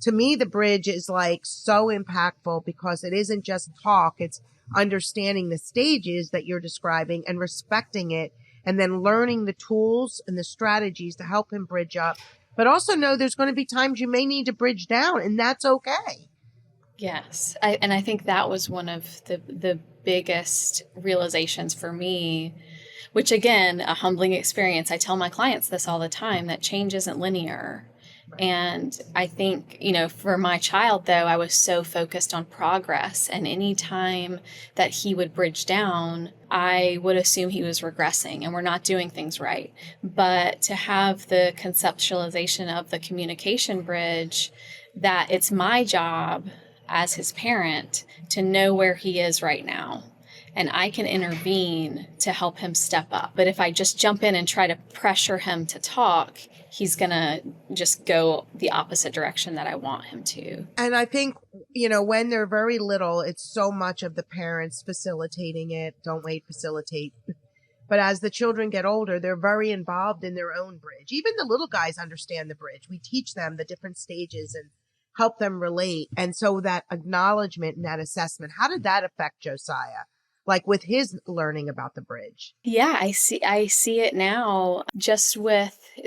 to me, the bridge is like so impactful because it isn't just talk. It's understanding the stages that you're describing and respecting it, and then learning the tools and the strategies to help him bridge up. But also know there's going to be times you may need to bridge down, and that's okay. Yes. I think that was one of the biggest realizations for me, which again, a humbling experience. I tell my clients this all the time, that change isn't linear. And I think, for my child, though, I was so focused on progress. And any time that he would bridge down, I would assume he was regressing and we're not doing things right. But to have the conceptualization of the communication bridge, that it's my job as his parent to know where he is right now. And I can intervene to help him step up. But if I just jump in and try to pressure him to talk, he's going to just go the opposite direction that I want him to. And I think, when they're very little, it's so much of the parents facilitating it. Don't wait, facilitate. But as the children get older, they're very involved in their own bridge. Even the little guys understand the bridge. We teach them the different stages and help them relate. And so that acknowledgement and that assessment, how did that affect Josiah? Like with his learning about the bridge? Yeah, I see it now just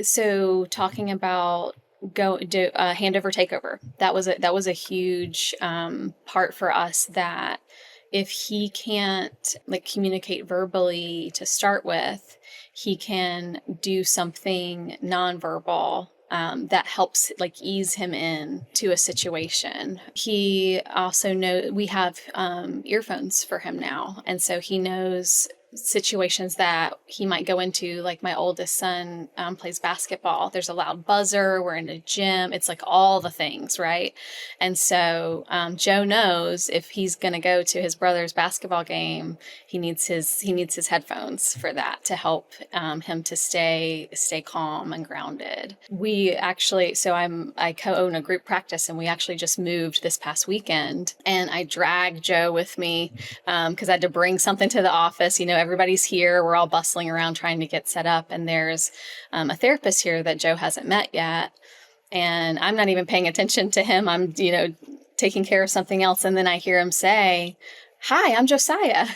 so talking about handover takeover. That was a huge part for us, that if he can't communicate verbally to start with, he can do something nonverbal that helps ease him in to a situation. He also we have earphones for him now. And so he knows situations that he might go into. Like my oldest son plays basketball. There's a loud buzzer. We're in a gym. It's all the things, right? And so Joe knows if he's going to go to his brother's basketball game, he needs his headphones for that to help him to stay calm and grounded. I co-own a group practice, and we actually just moved this past weekend, and I dragged Joe with me because I had to bring something to the office. Everybody's here. We're all bustling around trying to get set up. And there's a therapist here that Joe hasn't met yet. And I'm not even paying attention to him. I'm, taking care of something else. And then I hear him say, "Hi, I'm Josiah."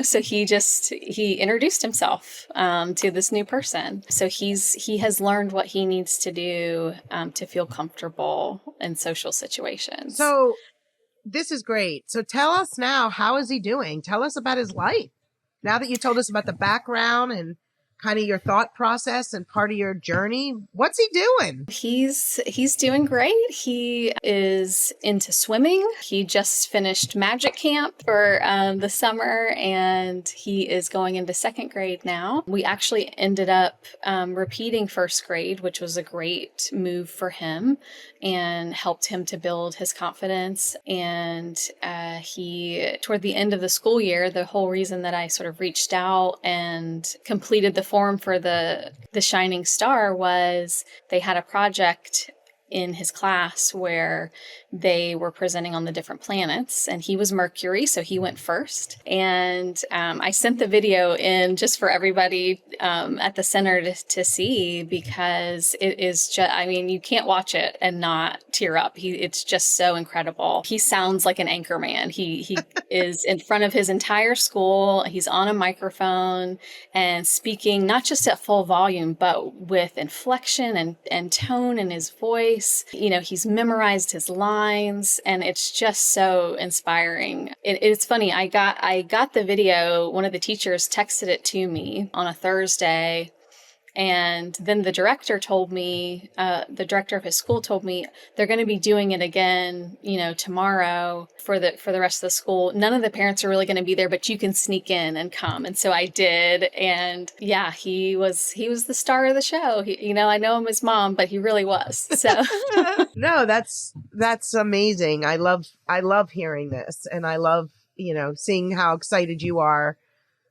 So he introduced himself to this new person. So he has learned what he needs to do to feel comfortable in social situations. So this is great. So tell us now, how is he doing? Tell us about his life. Now that you told us about the background and kind of your thought process and part of your journey, what's he doing? He's doing great. He is into swimming. He just finished magic camp for the summer, and he is going into second grade now. We actually ended up repeating first grade, which was a great move for him and helped him to build his confidence. And he, toward the end of the school year, the whole reason that I sort of reached out and completed the form for the Shining Star was they had a project in his class where they were presenting on the different planets, and he was Mercury, so he went first. And I sent the video in just for everybody at the center to see, because it is just, you can't watch it and not tear up. It's just so incredible. He sounds like an anchor man. He is in front of his entire school. He's on a microphone and speaking not just at full volume, but with inflection and tone in his voice. He's memorized his lines, and it's just so inspiring. It's funny. I got the video. One of the teachers texted it to me on a Thursday. And then the director told me, the director of his school told me they're going to be doing it again, tomorrow for the rest of the school. None of the parents are really going to be there, but you can sneak in and come. And so I did. And yeah, he was the star of the show. I know him as mom, but he really was. So no, that's amazing. I love hearing this, and I love, seeing how excited you are.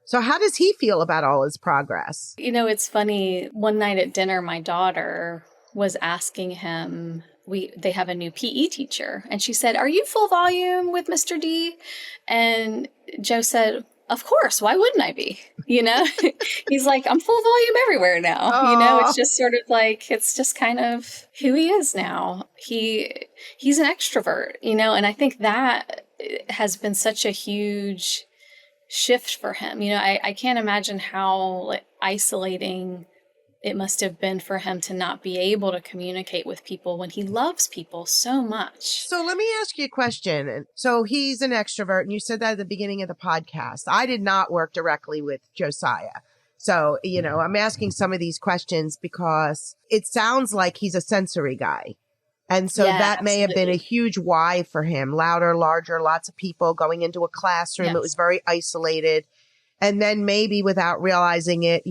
So how does he feel about all his progress? It's funny. One night at dinner, my daughter was asking him, they have a new PE teacher. And she said, "Are you full volume with Mr. D?" And Joe said, "Of course. Why wouldn't I be?" you know? He's like, I'm full volume everywhere now. Oh, It's just sort of like, it's just kind of who he is now. He's an extrovert, and I think that has been such a huge shift for him. I can't imagine how like, isolating it must have been for him to not be able to communicate with people when he loves people so much. so let me ask you a question. So he's an extrovert, and you said that at the beginning of the podcast. I did not work directly with Josiah. So, I'm asking some of these questions because it sounds like he's a sensory guy. And so Yeah, that may have been a absolutely. huge why for him. Louder, larger, lots of people going into a classroom. It was Yes. very isolated. And then maybe without realizing it,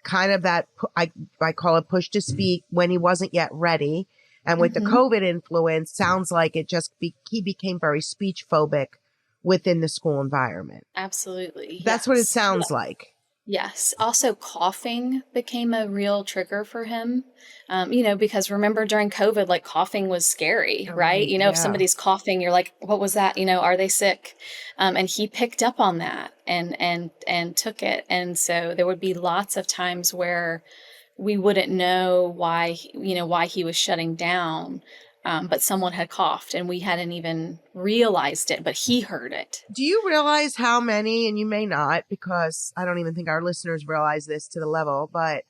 kind of that, I call it push to speak when he wasn't yet ready. And with the Mm-hmm. COVID influence, sounds like it just, he became very speech phobic within the school environment. Absolutely. That's what it Yes. sounds like. Yes. Also, coughing became a real trigger for him. Because remember during COVID, like coughing was scary, All right? right. If Yeah. somebody's coughing, you're like, what was that? Are they sick? And he picked up on that and took it. And so there would be lots of times where we wouldn't know why he was shutting down. But someone had coughed and we hadn't even realized it, but he heard it. Do you realize how many, and you may not, because I don't even think our listeners realize this to the level, but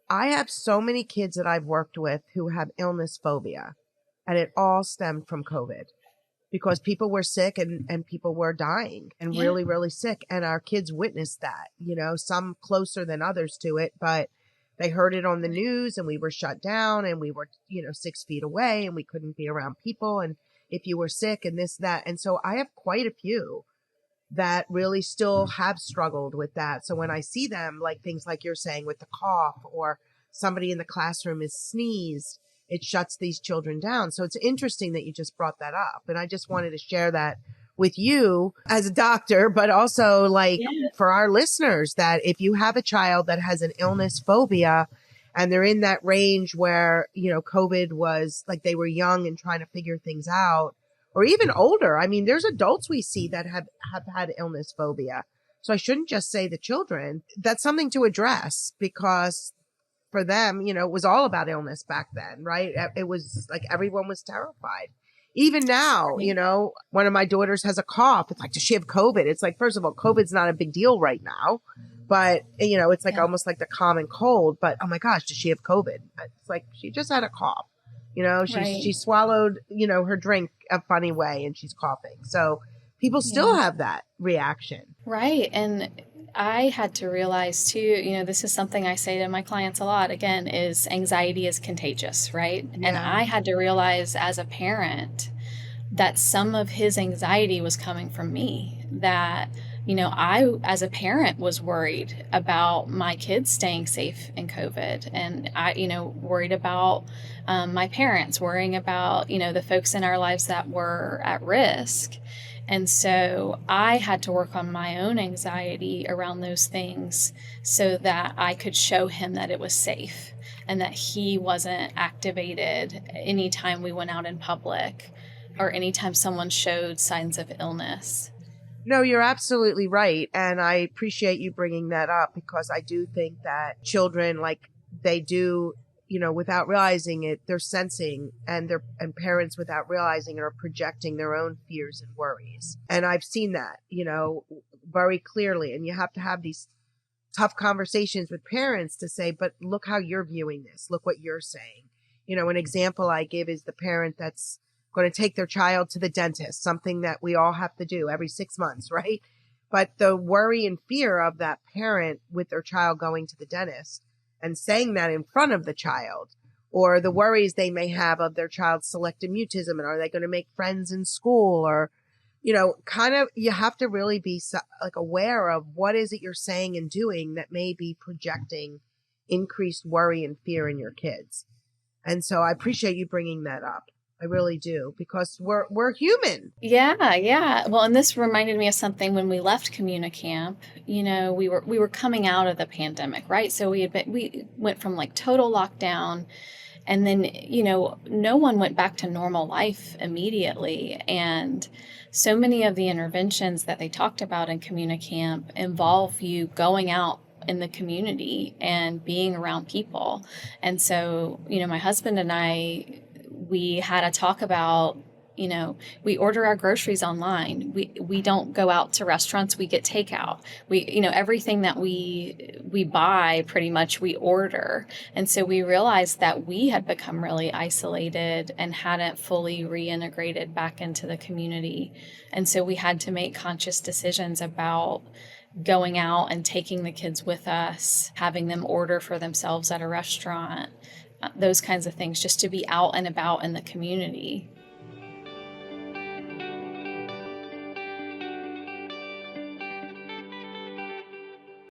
I have so many kids that I've worked with who have illness phobia, and it all stemmed from COVID because people were sick and people were dying and Yeah. really, really sick. And our kids witnessed that, some closer than others to it, but they heard it on the news and we were shut down and we were, 6 feet away and we couldn't be around people. And if you were sick and this, that. And so I have quite a few that really still have struggled with that. So when I see them, like things like you're saying with the cough or somebody in the classroom is sneezed, it shuts these children down. So it's interesting that you just brought that up. And I just wanted to share that with you as a doctor, but also like Yeah. for our listeners that if you have a child that has an illness phobia and they're in that range where, COVID was like they were young and trying to figure things out, or even older. I mean, there's adults we see that have had illness phobia. So I shouldn't just say the children. That's something to address because for them, it was all about illness back then, right? It was like everyone was terrified. Even now, Right. one of my daughters has a cough. It's like, does she have COVID? It's like, first of all, COVID's not a big deal right now, but it's like Yeah. almost like the common cold, but oh my gosh, does she have COVID? It's like, she just had a cough. She Right. swallowed, her drink a funny way and she's coughing. So people still Yeah. have that reaction. Right. And I had to realize too, this is something I say to my clients a lot again, is anxiety is contagious, right? And Yeah. I had to realize as a parent that some of his anxiety was coming from me, that, I, as a parent, was worried about my kids staying safe in COVID. And I, worried about my parents, worrying about, the folks in our lives that were at risk. And so I had to work on my own anxiety around those things so that I could show him that it was safe and that he wasn't activated anytime we went out in public or anytime someone showed signs of illness. No, you're absolutely right. And I appreciate you bringing that up because I do think that children, like they do, without realizing it, they're sensing and parents without realizing it are projecting their own fears and worries. And I've seen that, very clearly. And you have to have these tough conversations with parents to say, but look how you're viewing this. Look what you're saying. An example I give is the parent that's going to take their child to the dentist, something that we all have to do every 6 months, right? But the worry and fear of that parent with their child going to the dentist and saying that in front of the child, or the worries they may have of their child's selective mutism and are they going to make friends in school, or, kind of, you have to really be like aware of what is it you're saying and doing that may be projecting increased worry and fear in your kids. And so I appreciate you bringing that up. I really do, because we're human. Yeah, yeah. Well, and this reminded me of something when we left Communicamp. We were coming out of the pandemic, right? So we went from like total lockdown, And then, no one went back to normal life immediately. And so many of the interventions that they talked about in Communicamp involve you going out in the community and being around people. And so, my husband and I, we had a talk about, we order our groceries online. We don't go out to restaurants. We get takeout. Everything that we buy pretty much we order. And so we realized that we had become really isolated and hadn't fully reintegrated back into the community. And so we had to make conscious decisions about going out and taking the kids with us, having them order for themselves at a restaurant, those kinds of things, just to be out and about in the community.